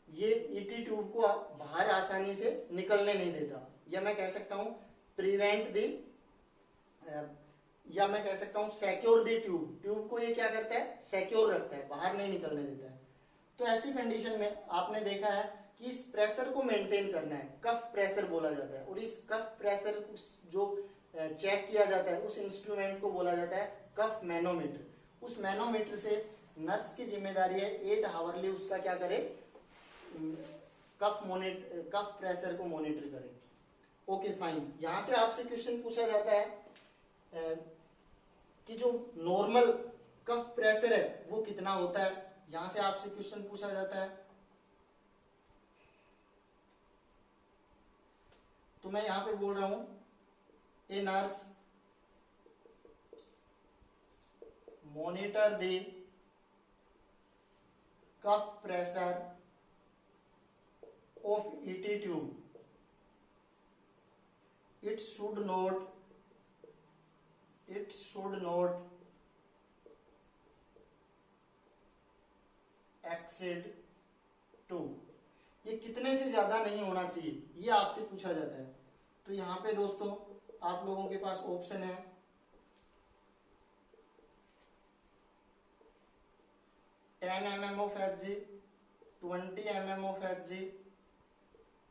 ये ईटी ट्यूब को बाहर आसानी से निकलने नहीं देता। या मैं कह सकता हूं प्रिवेंट दी, या मैं कह सकता हूं सिक्योर दी ट्यूब। ट्यूब को ये क्या करता है, सिक्योर रखता है, बाहर नहीं निकलने देता है। तो ऐसी कंडीशन में आपने देखा है कि इस प्रेशर को मेंटेन करना है, कफ प्रेशर बोला जाता है। और इस कफ प्रेशर जो चेक किया जाता है उस इंस्ट्रूमेंट को बोला जाता है कफ मैनोमीटर। उस मैनोमीटर से नर्स की जिम्मेदारी है 8 हावरली उसका क्या करे, कफ प्रेशर को मॉनिटर करें। Okay fine. यहां से आपसे क्वेश्चन पूछा जाता है कि जो नॉर्मल कफ प्रेशर है वो कितना होता है। यहां से आपसे क्वेश्चन पूछा जाता है, तो मैं यहां पे बोल रहा हूं a nurse monitor the cuff pressure of ET tube. It should not exceed 2। ये कितने से ज्यादा नहीं होना चाहिए, ये आपसे पूछा जाता है। तो यहाँ पे दोस्तों आप लोगों के पास ऑप्शन है 10 mm of Hg, 20 mm of Hg,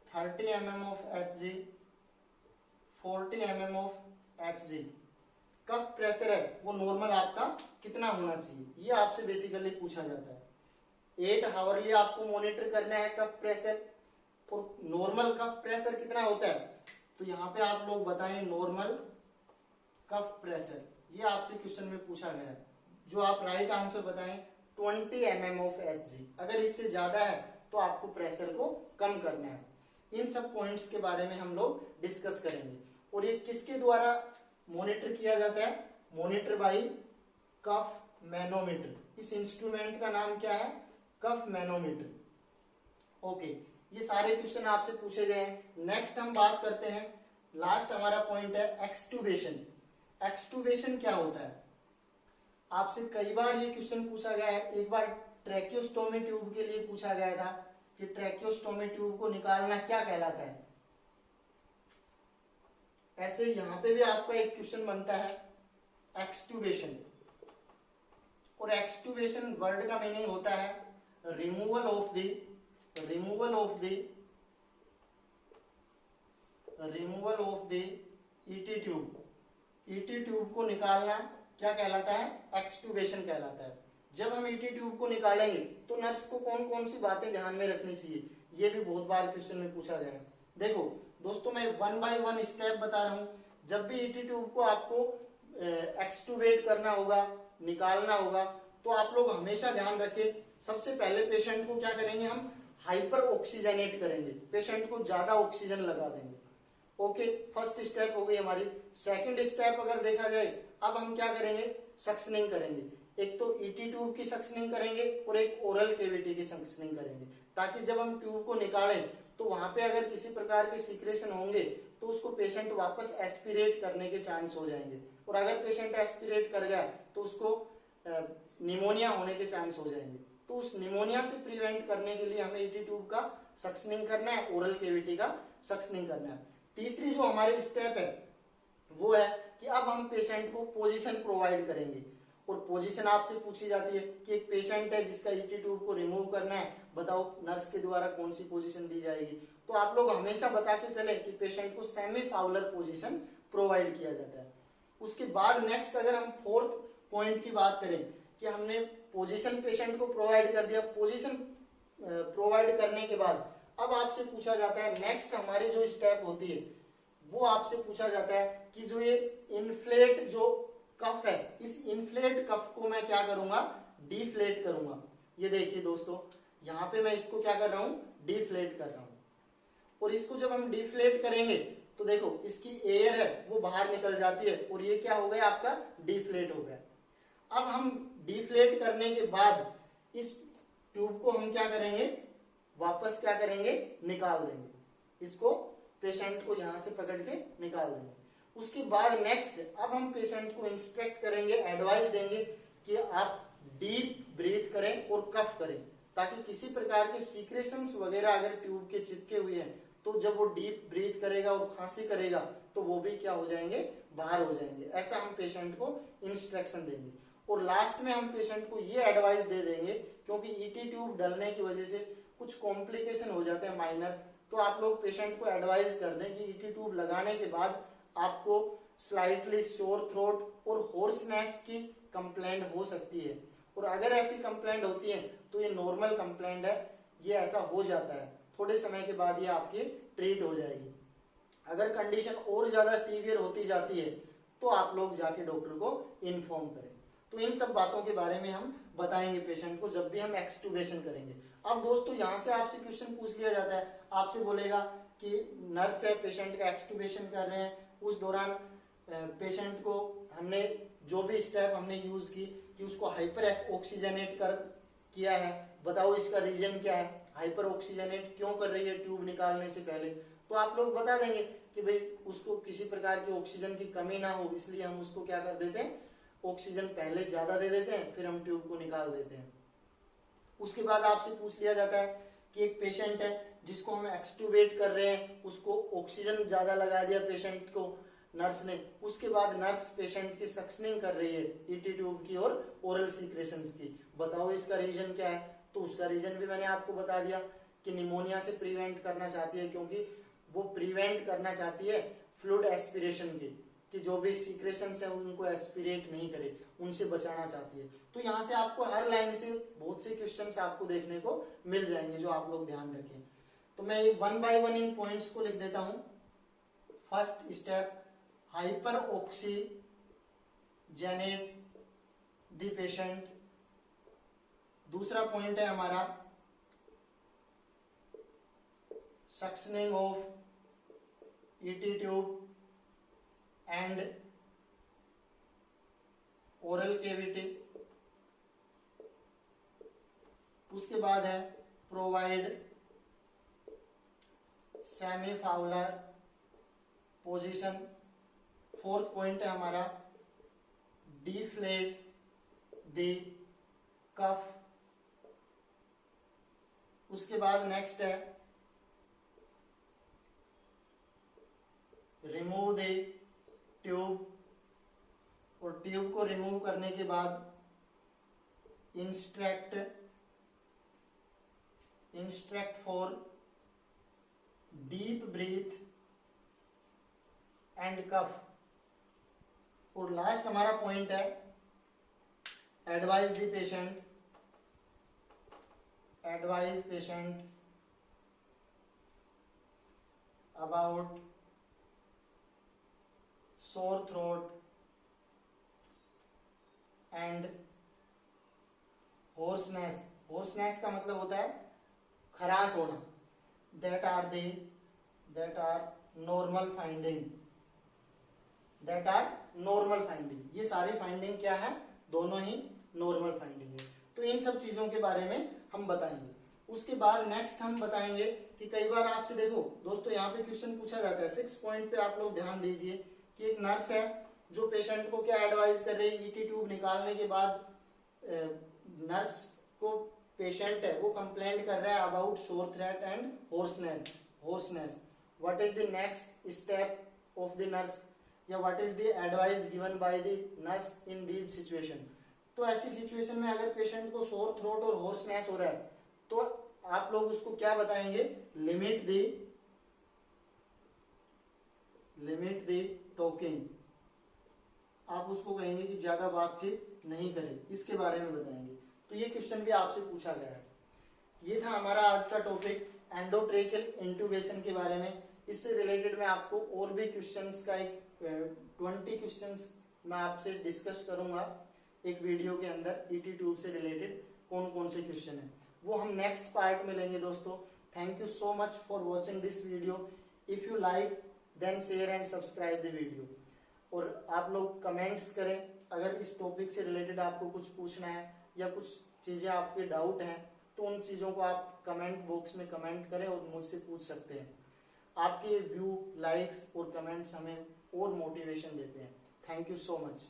30 mm of Hg, 40 mm of Hg। Cuff pressure है वो नॉर्मल आपका कितना होना चाहिए, ये आपसे बेसिकली पूछा जाता है। 8 हावरली आपको मॉनिटर करना है कफ प्रेशर। और नॉर्मल कफ प्रेशर कितना होता है, तो यहाँ पे आप लोग बताएं नॉर्मल कफ प्रेशर, ये आपसे क्वेश्चन में पूछा गया है। जो आप राइट आंसर बताएं 20 mm ऑफ Hg। अगर इससे ज्यादा है तो आपको प्रेशर को कम करना है। इन सब पॉइंट्स के बारे में हम लोग डिस्कस करेंगे। और ये किसके द्वारा मॉनिटर किया जाता है, मॉनिटर बाई कफ मैनोमीटर। इस इंस्ट्रूमेंट का नाम क्या है, कफ मैनोमीटर। ओके, ये सारे क्वेश्चन आपसे पूछे गए हैं। नेक्स्ट हम बात करते हैं, लास्ट हमारा पॉइंट है एक्सटूबेशन। एक्सटूबेशन क्या होता है, आपसे कई बार ये क्वेश्चन पूछा गया है। एक बार ट्रैकियोस्टोमी ट्यूब के लिए पूछा गया था कि ट्रैकियोस्टोमी ट्यूब को निकालना क्या कहलाता है। ऐसे यहां पे भी आपका एक क्वेश्चन बनता है एक्सटूबेशन। और एक्सटूबेशन वर्ड का मीनिंग होता है removal of the ET tube. ET tube को निकालना क्या कहलाता है, एक्सटूबेशन कहलाता है। जब हम ईटी ट्यूब को निकालेंगे तो नर्स को कौन कौन सी बातें ध्यान में रखनी चाहिए, ये भी बहुत बार क्वेश्चन में पूछा गया है। देखो दोस्तों, मैं 1 बाय 1 स्टेप बता रहा हूं। जब भी ईटी ट्यूब को आपको एक्सटूबेट करना होगा, निकालना होगा, तो आप लोग हमेशा ध्यान रखें, सबसे पहले पेशेंट को क्या करेंगे, हम हाइपर ऑक्सीजनेट करेंगे, पेशेंट को ज्यादा ऑक्सीजन लगा देंगे। ओके, फर्स्ट स्टेप हो गई हमारी। सेकंड स्टेप अगर देखा जाए, अब हम क्या करेंगे, सक्शनिंग करेंगे। एक तो ईटी ट्यूब की सक्शनिंग करेंगे और एक ओरल केविटी की सक्शनिंग करेंगे, ताकि जब हम ट्यूब को निकालें तो वहां पे अगर किसी प्रकार के सीक्रेशन होंगे तो उसको पेशेंट वापस एस्पिरेट करने के चांस हो जाएंगे। और अगर पेशेंट एस्पिरेट कर गया तो उसको निमोनिया होने के चांस हो जाएंगे। तो उस निमोनिया से प्रिवेंट करने के लिए हमें ईटी ट्यूब का सक्शनिंग करना है, ओरल केविटी का सक्शनिंग करना है। तीसरी जो हमारी स्टेप है वो है कि अब हम पेशेंट को पोजीशन प्रोवाइड करेंगे। और पोजीशन आपसे पूछी जाती है कि एक पेशेंट है जिसका ईटी ट्यूब को रिमूव करना है, बताओ नर्स के द्वारा कौन सी पोजीशन दी जाएगी। तो आप लोग हमेशा बता के चले कि पेशेंट को सेमी फाउलर पोजीशन प्रोवाइड किया जाता है। उसके बाद नेक्स्ट अगर हम फोर्थ पॉइंट की बात करें कि हमने पोजीशन पेशेंट को प्रोवाइड कर दिया, पोजीशन प्रोवाइड करने के बाद अब आपसे पूछा जाता है, नेक्स्ट हमारी जो स्टेप होती है वो आपसे पूछा जाता है कि जो ये इन्फ्लेट जो कफ है, इस इन्फ्लेट कफ को मैं क्या करूंगा, डिफ्लेट करूंगा। ये देखिए दोस्तों, यहां पे मैं इसको क्या कर रहा हूं, डिफ्लेट कर रहा हूं। और इसको जब हम डिफ्लेट करेंगे तो देखो इसकी एयर है वो बाहर निकल जाती है और ये क्या हो गया, आपका डिफ्लेट हो गया। अब हम डिफ्लेट करने के बाद इस ट्यूब को हम क्या करेंगे, वापस क्या करेंगे, निकाल देंगे। इसको पेशेंट को यहां से पकड़ के निकाल देंगे। उसके बाद नेक्स्ट अब हम पेशेंट को इंस्ट्रक्ट करेंगे, एडवाइस देंगे कि आप डीप ब्रीथ करें और कफ करें, ताकि किसी प्रकार के सीक्रेशंस वगैरह अगर ट्यूब के चिपके हुए हैं तो जब वो डीप ब्रीथ करेगा और खांसी करेगा तो वो भी क्या हो जाएंगे, बाहर हो जाएंगे। ऐसा हम पेशेंट को इंस्ट्रक्शन देंगे। और लास्ट में हम पेशेंट को ये एडवाइस दे देंगे, क्योंकि ईटी ट्यूब डलने की वजह से कुछ कॉम्प्लिकेशन हो जाते हैं माइनर, तो आप लोग पेशेंट को एडवाइस कर दें कि ईटी ट्यूब लगाने के बाद आपको स्लाइटली शोर थ्रोट और होर्सनेस की कंप्लेंट हो सकती है। और अगर ऐसी कंप्लेंट होती है तो ये नॉर्मल कंप्लेंट है, ये ऐसा हो जाता है, थोड़े समय के बाद ये आपकी ट्रीट हो जाएगी। अगर कंडीशन और ज्यादा सीवियर होती जाती है तो आप लोग जाके डॉक्टर को इन्फॉर्म करें। तो इन सब बातों के बारे में हम बताएंगे पेशेंट को जब भी हम एक्सटूबेशन करेंगे। अब दोस्तों यहां से आपसे क्वेश्चन पूछ लिया जाता है, आपसे बोलेगा कि नर्स है पेशेंट का एक्सटूबेशन कर रहे हैं, उस दौरान पेशेंट को हमने जो भी स्टेप हमने यूज की कि उसको हाइपर ऑक्सीजनेट कर किया है, बताओ इसका रीजन क्या है, हाइपर ऑक्सीजनेट क्यों कर रही है ट्यूब निकालने से पहले। तो आप लोग बता देंगे कि भाई उसको किसी प्रकार की ऑक्सीजन की कमी ना हो, इसलिए हम उसको क्या कर देते हैं, ऑक्सीजन पहले ज्यादा दे देते हैं, फिर हम ट्यूब को निकाल देते हैं। उसके बाद आपसे पूछ लिया जाता है कि एक पेशेंट है जिसको हम एक्सटूबेट कर रहे हैं, उसको ऑक्सीजन ज्यादा लगा दिया पेशेंट को नर्स ने, उसके बाद नर्स पेशेंट की सक्शनिंग कर रही है ईटी ट्यूब की और ओरल सीक्रेशंस की, बताओ इसका रीजन क्या है। तो उसका रीजन भी मैंने आपको बता दिया कि निमोनिया से प्रिवेंट करना चाहती है, क्योंकि वो प्रिवेंट करना चाहती है फ्लूइड एस्पिरेशन की। कि जो भी सीक्रेशंस है उनको एस्पिरेट नहीं करे, उनसे बचाना चाहती है। तो यहाँ से आपको हर लाइन से बहुत से क्वेश्चंस आपको देखने को मिल जाएंगे जो आप लोग ध्यान रखें। तो मैं one by one in points को लिख देता हूं। First step, hyper oxygenate the patient. दूसरा पॉइंट है हमारा suctioning of ET tube and oral cavity. उसके बाद है provide semi Fowler position. Fourth point है हमारा डिफ्लेट द कफ। उसके बाद नेक्स्ट है रिमूव द ट्यूब, और ट्यूब को रिमूव करने के बाद instruct for deep breath and cough. और लास्ट हमारा पॉइंट है advise patient about sore throat and hoarseness. Hoarseness का मतलब होता है खराश होना। That are normal finding. ये सारी फाइंडिंग क्या है? दोनों ही नॉर्मल फाइंडिंग है। तो इन सब चीजों के बारे में हम बताएंगे। उसके बाद नेक्स्ट हम बताएंगे कि कई बार आपसे देखो दोस्तों यहाँ पे क्वेश्चन पूछा जाता है। 6 पॉइंट पे आप लोग ध्यान दीजिए कि एक नर्स है जो पेशेंट को क्या एडवाइस कर रही है। ईटी ट्यूब निकालने के बाद नर्स को पेशेंट है वो कंप्लेंट कर रहा है about sore throat and hoarseness. What is the next step of the nurse, या what is the advice given by the nurse in this situation. तो ऐसी सिचुएशन में अगर पेशेंट को सोर थ्रोट और होर्सनेस हो रहा है तो आप लोग उसको क्या बताएंगे? Limit the talking. आप उसको कहेंगे कि ज्यादा बातचीत नहीं करें, इसके बारे में बताएंगे। तो ये क्वेश्चन भी आपसे पूछा गया है। ये था हमारा आज का टॉपिक एंडोट्रेकियल इंट्यूबेशन के बारे में। इससे रिलेटेड मैं आपको और भी क्वेश्चंस का एक 20 क्वेश्चंस मैं आपसे डिस्कस करूंगा एक वीडियो के अंदर। ईटी ट्यूब से रिलेटेड कौन कौन से क्वेश्चन है वो हम नेक्स्ट पार्ट में लेंगे दोस्तों। Thank you so much for watching this video. If you like then share and subscribe the video. और आप लोग कमेंट्स करें अगर इस टॉपिक से रिलेटेड आपको कुछ पूछना है या कुछ चीजें आपके डाउट हैं तो उन चीजों को आप कमेंट बॉक्स में कमेंट करें और मुझसे पूछ सकते हैं। आपके व्यू, लाइक्स और कमेंट्स हमें और मोटिवेशन देते हैं। Thank you so much.